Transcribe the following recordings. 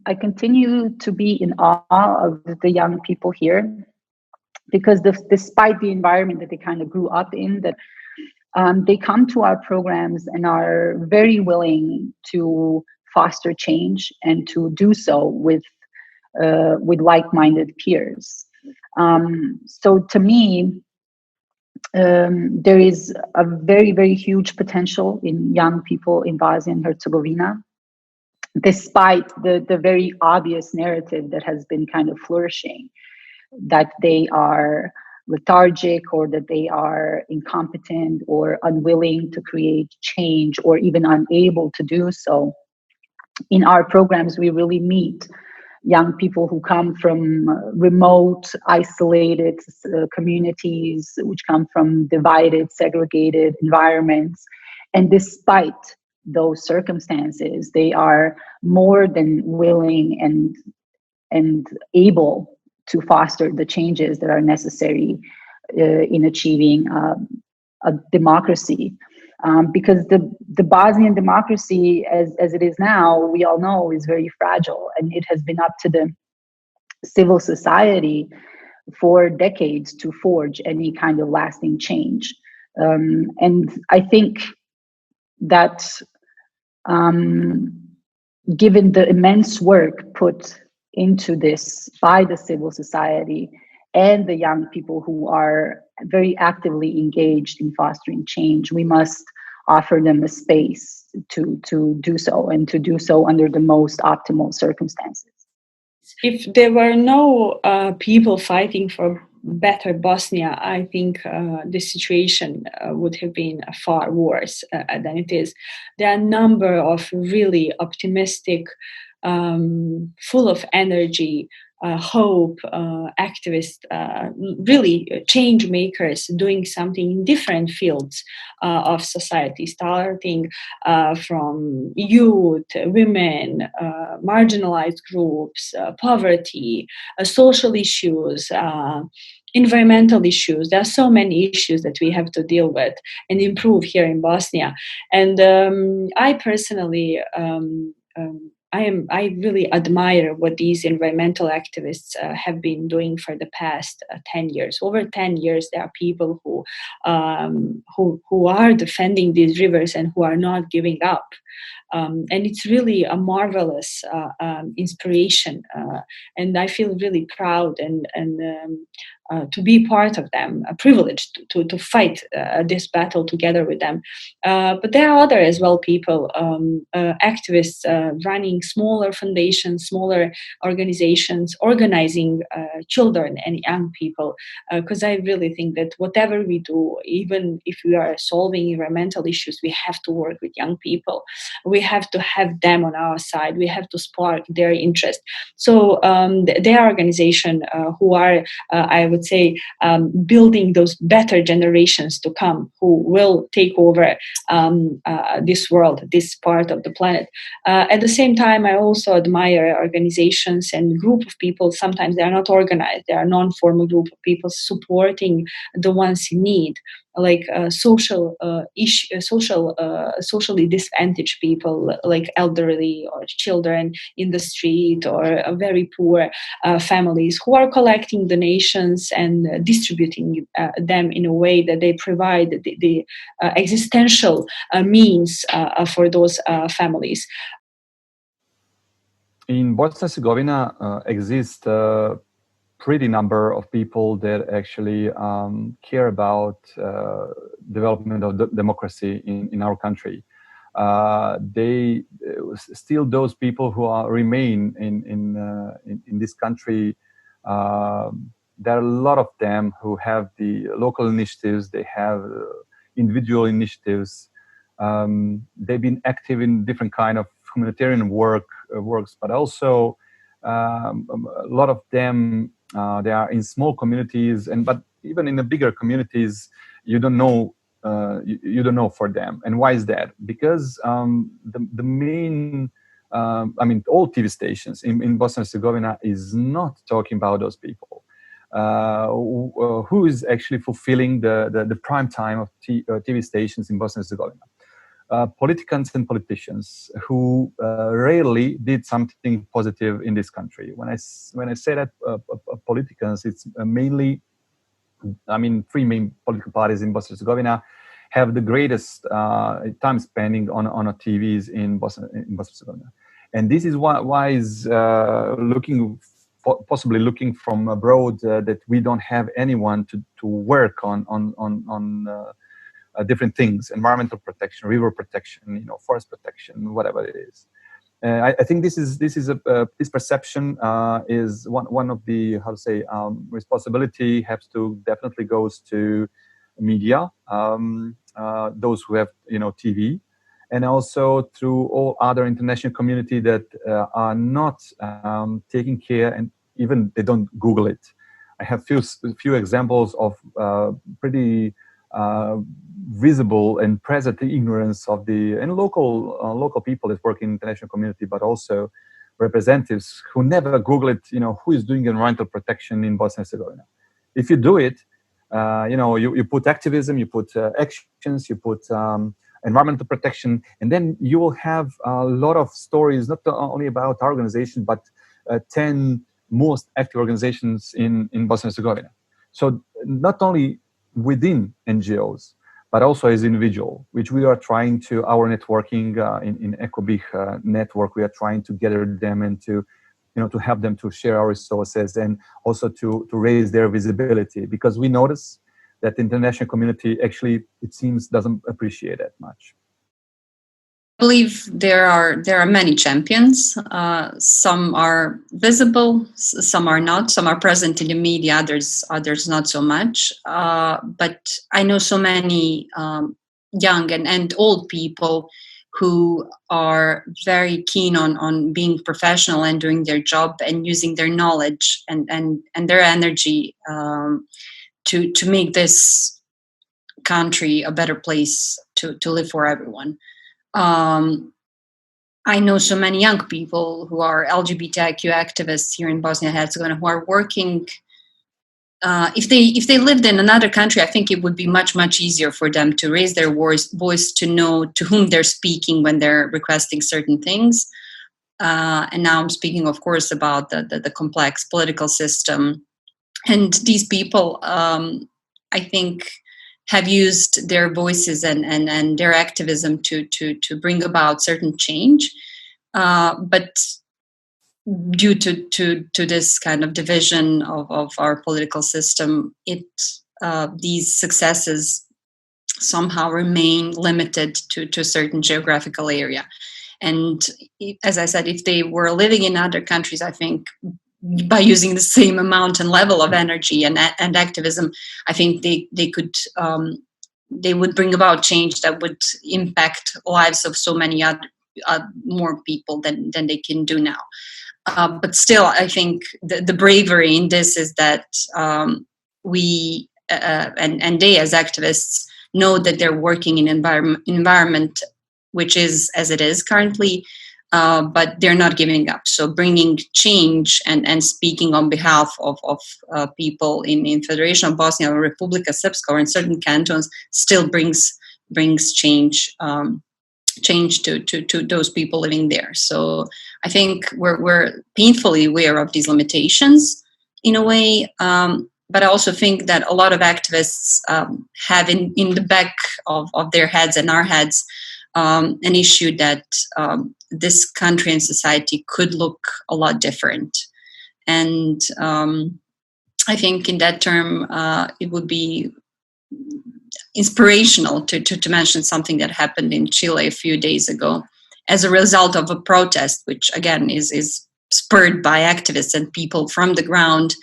I continue to be in awe of the young people here because despite the environment that they kind of grew up in, that they come to our programs and are very willing to foster change and to do so with like-minded peers. So to me, there is a very, very huge potential in young people in Bosnia and Herzegovina, despite the very obvious narrative that has been kind of flourishing, that they are lethargic or that they are incompetent or unwilling to create change or even unable to do so. In our programs, we really meet young people who come from remote, isolated communities, which come from divided, segregated environments. And despite those circumstances, they are more than willing and able to foster the changes that are necessary in achieving a democracy. Because the Bosnian democracy, as it is now, we all know, is very fragile, and it has been up to the civil society for decades to forge any kind of lasting change. And I think that given the immense work put into this by the civil society and the young people who are very actively engaged in fostering change, we must offer them a space to do so, and to do so under the most optimal circumstances. If there were no people fighting for better Bosnia, I think the situation would have been far worse than it is. There are a number of really optimistic, full of energy, hope, activists, really change makers doing something in different fields of society, starting from youth, women, marginalized groups, poverty, social issues, environmental issues. There are so many issues that we have to deal with and improve here in Bosnia. And I personally, I really admire what these environmental activists have been doing for the past 10 years. Over 10 years, there are people who are defending these rivers and who are not giving up. And it's really a marvelous inspiration. And I feel really proud and to be part of them, privileged to fight this battle together with them. But there are other as well people, activists running smaller foundations, smaller organizations, organizing children and young people. Because I really think that whatever we do, even if we are solving environmental issues, we have to work with young people. We have to have them on our side. We have to spark their interest. So there are organizations who are, I would say, building those better generations to come who will take over this world, this part of the planet. At the same time, I also admire organizations and group of people. Sometimes they are not organized. They are non-formal group of people supporting the ones in need, like socially disadvantaged people, like elderly or children in the street, or very poor families who are collecting donations and distributing them in a way that they provide the existential means for those families. In Bosnia and Herzegovina exists pretty number of people that actually care about development of democracy in our country. They still, those people who remain in this country. There are a lot of them who have the local initiatives. They have individual initiatives. They've been active in different kind of humanitarian works, but also a lot of them. They are in small communities, but even in the bigger communities, you don't know for them. And why is that? Because the main, all TV stations in Bosnia and Herzegovina is not talking about those people. Who is actually fulfilling the prime time of TV stations in Bosnia and Herzegovina? politicians and politicians who rarely did something positive in this country. When I say that politicians, it's mainly, I mean, three main political parties in Bosnia and Herzegovina have the greatest time spending on TVs in Bosnia and Herzegovina, and this is why is possibly looking from abroad that we don't have anyone to work on different things: environmental protection, river protection, forest protection, whatever it is. I think this perception is one of the, how to say, responsibility has to definitely goes to media, those who have TV, and also through all other international community that are not taking care, and even they don't Google it. I have few examples of pretty visible and present ignorance of the local people that work in international community, but also representatives who never Google it. Who is doing environmental protection in Bosnia and Herzegovina? If you do it, you put activism, you put actions, you put environmental protection, and then you will have a lot of stories, not only about our organization, but 10 most active organizations in Bosnia and Herzegovina. So not only within NGOs, but also as individual, which we are trying to, our networking in EcoBIH network, we are trying to gather them and to help them to share our resources and also to raise their visibility, because we notice that the international community actually, it seems, doesn't appreciate that much. I believe there are many champions. Some are visible, some are not. Some are present in the media, others not so much. But I know so many young and old people who are very keen on being professional and doing their job and using their knowledge and their energy to make this country a better place to live for everyone. I know so many young people who are LGBTIQ activists here in Bosnia and Herzegovina who are working. If they lived in another country, I think it would be much easier for them to raise their voice to know to whom they're speaking when they're requesting certain things. And now I'm speaking, of course, about the complex political system. And these people, I think, have used their voices and their activism to bring about certain change. But due to this kind of division of our political system, these successes somehow remain limited to a certain geographical area. And as I said, if they were living in other countries, I think by using the same amount and level of energy and activism, I think they could they would bring about change that would impact lives of so many more people than they can do now. But still, I think the bravery in this is that we and they as activists know that they're working in environment which is as it is currently, but they're not giving up. So bringing change and speaking on behalf of people in Federation of Bosnia or Republika Srpska or in certain cantons still brings change. Change to those people living there. So I think we're painfully aware of these limitations in a way, but I also think that a lot of activists have in the back of their heads and our heads an issue that this country and society could look a lot different. And I think in that term it would be inspirational to mention something that happened in Chile a few days ago as a result of a protest, which again is spurred by activists and people from the ground.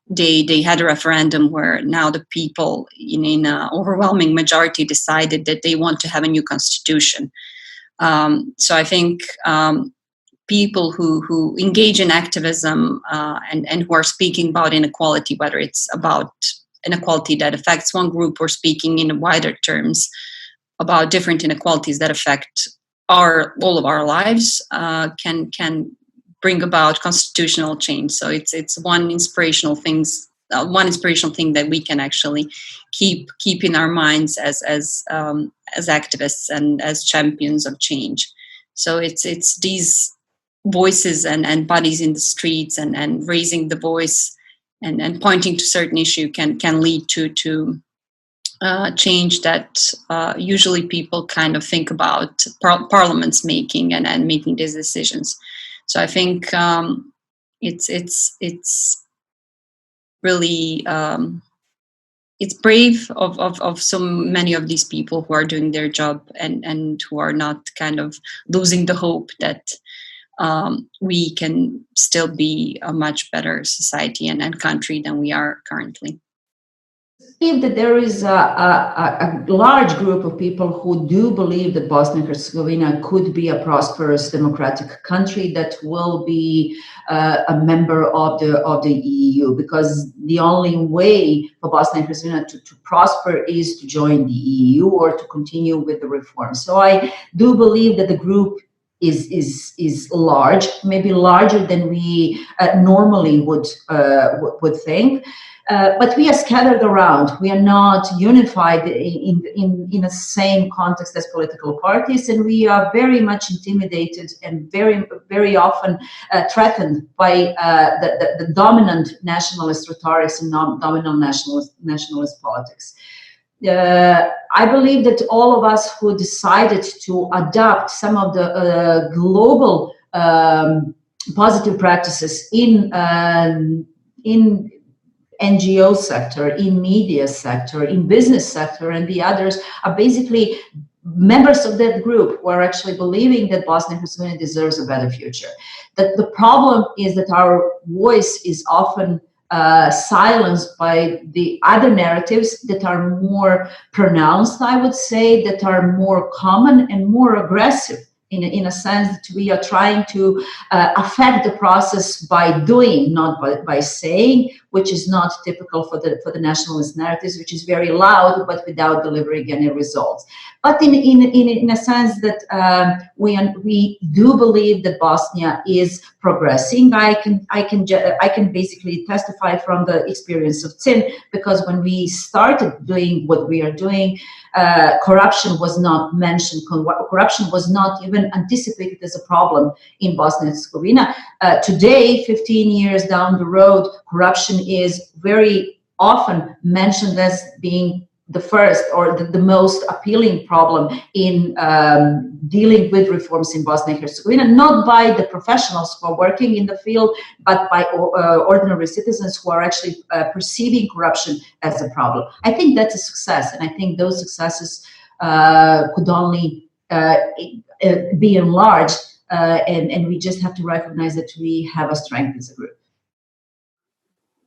They had a referendum where now the people in an overwhelming majority decided that they want to have a new constitution. So I think people who engage in activism and who are speaking about inequality, whether it's about inequality that affects one group or speaking in wider terms about different inequalities that affect all of our lives, can bring about constitutional change. So it's one inspirational thing one inspirational thing that we can actually keep in our minds as activists and as champions of change. So it's these voices and bodies in the streets and raising the voice and pointing to certain issue can lead to change that usually people kind of think about parliaments making and making these decisions. So I think it's really it's brave of so many of these people who are doing their job and who are not kind of losing the hope that we can still be a much better society and country than we are currently. I believe that there is a large group of people who do believe that Bosnia and Herzegovina could be a prosperous democratic country that will be a member of the EU, because the only way for Bosnia and Herzegovina to prosper is to join the EU or to continue with the reforms. So I do believe that the group is large, maybe larger than we normally would think. But we are scattered around. We are not unified in the same context as political parties, and we are very much intimidated and very often threatened by the dominant nationalist rhetorics and dominant nationalist politics. I believe that all of us who decided to adopt some of the global positive practices in NGO sector, in media sector, in business sector, and the others are basically members of that group who are actually believing that Bosnia and Herzegovina deserves a better future. That the problem is that our voice is often silenced by the other narratives that are more pronounced, I would say, that are more common and more aggressive. In a sense that we are trying to affect the process by doing, not by saying, which is not typical for the nationalist narratives, which is very loud but without delivering any results. But in a sense that we do believe that Bosnia is progressing. I can basically testify from the experience of Tim, because when we started doing what we are doing, corruption was not mentioned. Corruption was not even anticipated as a problem in Bosnia and Herzegovina. Today, 15 years down the road, corruption is very often mentioned as being the first or the most appealing problem in dealing with reforms in Bosnia and Herzegovina, not by the professionals who are working in the field, but by ordinary citizens who are actually perceiving corruption as a problem. I think that's a success, and I think those successes could only be enlarged, and we just have to recognize that we have a strength as a group.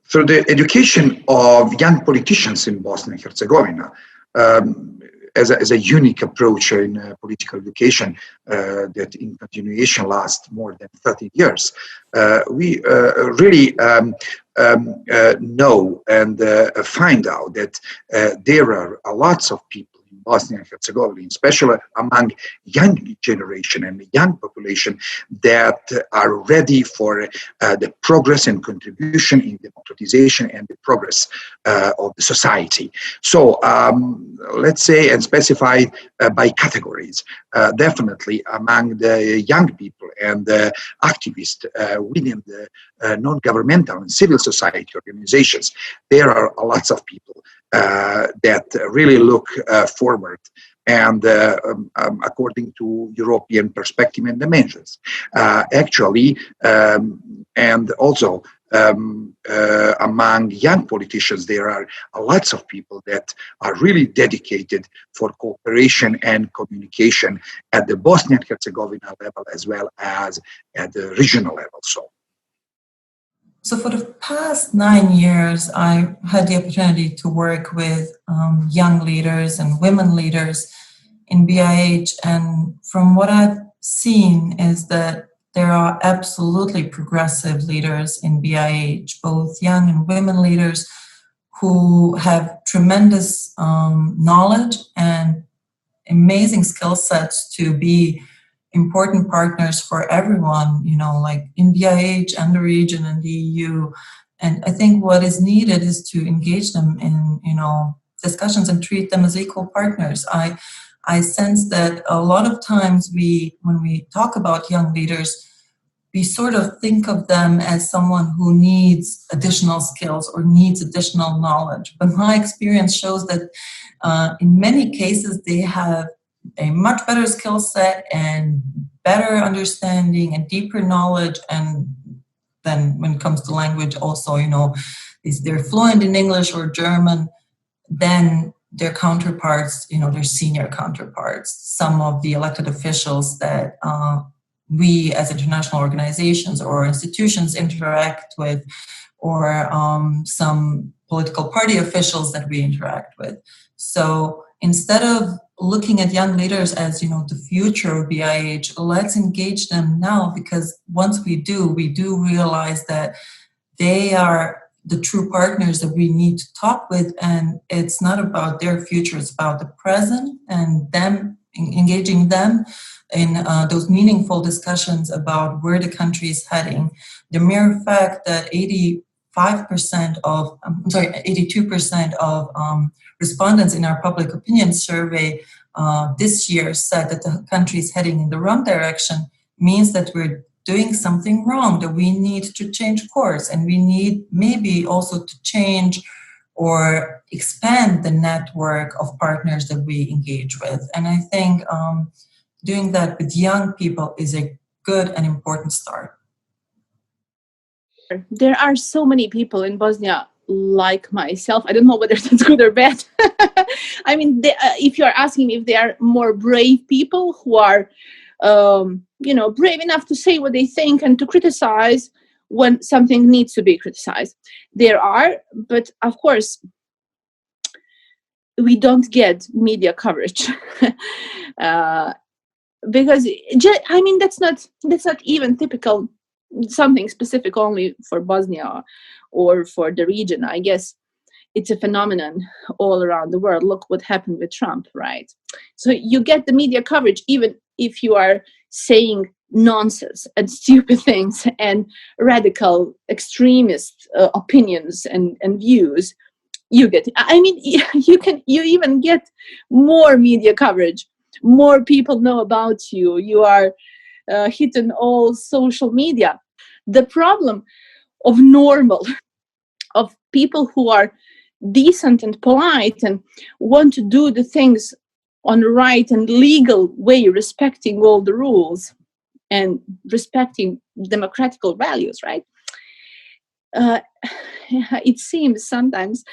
So the education of young politicians in Bosnia and Herzegovina as a unique approach in political education that in continuation lasts more than 30 years. We really know and find out that there are lots of people in Bosnia and Herzegovina, especially among young generation and the young population, that are ready for the progress and contribution in democratization and the progress of the society. So let's say and specify by categories, definitely among the young people and the activists within the non-governmental and civil society organizations, there are lots of people that really look forward and according to European perspective and dimensions. Actually, and also among young politicians, there are lots of people that are really dedicated for cooperation and communication at the Bosnia and Herzegovina level as well as at the regional level. So for the past 9 years, I had the opportunity to work with young leaders and women leaders in BIH. And from what I've seen is that there are absolutely progressive leaders in BIH, both young and women leaders who have tremendous knowledge and amazing skill sets to be important partners for everyone, you know, like in BIH and the region and the EU. And I think what is needed is to engage them in, discussions and treat them as equal partners. I sense that a lot of times when we talk about young leaders, we sort of think of them as someone who needs additional skills or needs additional knowledge. But my experience shows that in many cases, they have a much better skill set and better understanding and deeper knowledge. And then when it comes to language also, they're fluent in English or German than their counterparts, their senior counterparts, some of the elected officials that we as international organizations or institutions interact with, or some political party officials that we interact with. So instead of looking at young leaders as, the future of BIH, let's engage them now, because once we do realize that they are the true partners that we need to talk with, and it's not about their future, it's about the present, and them, engaging them in those meaningful discussions about where the country is heading. The mere fact that 82% of respondents in our public opinion survey this year said that the country is heading in the wrong direction means that we're doing something wrong, that we need to change course, and we need maybe also to change or expand the network of partners that we engage with. And I think doing that with young people is a good and important start. There are so many people in Bosnia like myself. I don't know whether that's good or bad. I mean, if you're asking me if they are more brave people who are, brave enough to say what they think and to criticize when something needs to be criticized. There are, but of course, we don't get media coverage. Because that's not even typical, something specific only for Bosnia or for the region. I guess it's a phenomenon all around the world. Look what happened with Trump, right? So you get the media coverage even if you are saying nonsense and stupid things and radical extremist opinions and views. You get, you even get more media coverage. More people know about you. You are hitting all social media. The problem of people who are decent and polite and want to do the things on the right and legal way, respecting all the rules and respecting democratical values, right? It seems sometimes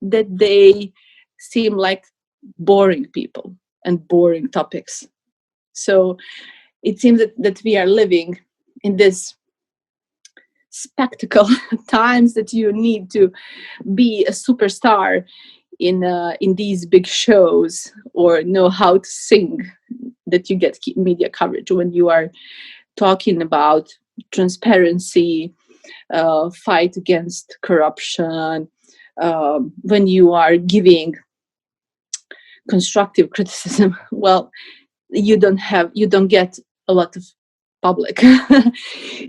that they seem like boring people and boring topics. So it seems that we are living in this spectacle times that you need to be a superstar in these big shows or know how to sing, that you get media coverage when you are talking about transparency, fight against corruption, when you are giving constructive criticism. Well, you don't get a lot of public.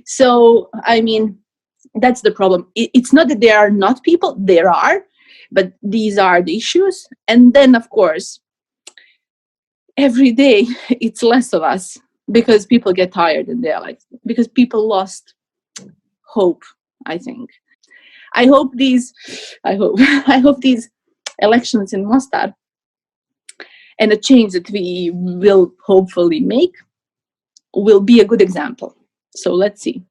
So that's the problem. It's not that there are not people, there are, but these are the issues. And then of course every day it's less of us, because people get tired in their life, because people lost hope. I think I hope these elections in Mostar and the change that we will hopefully make will be a good example. So let's see.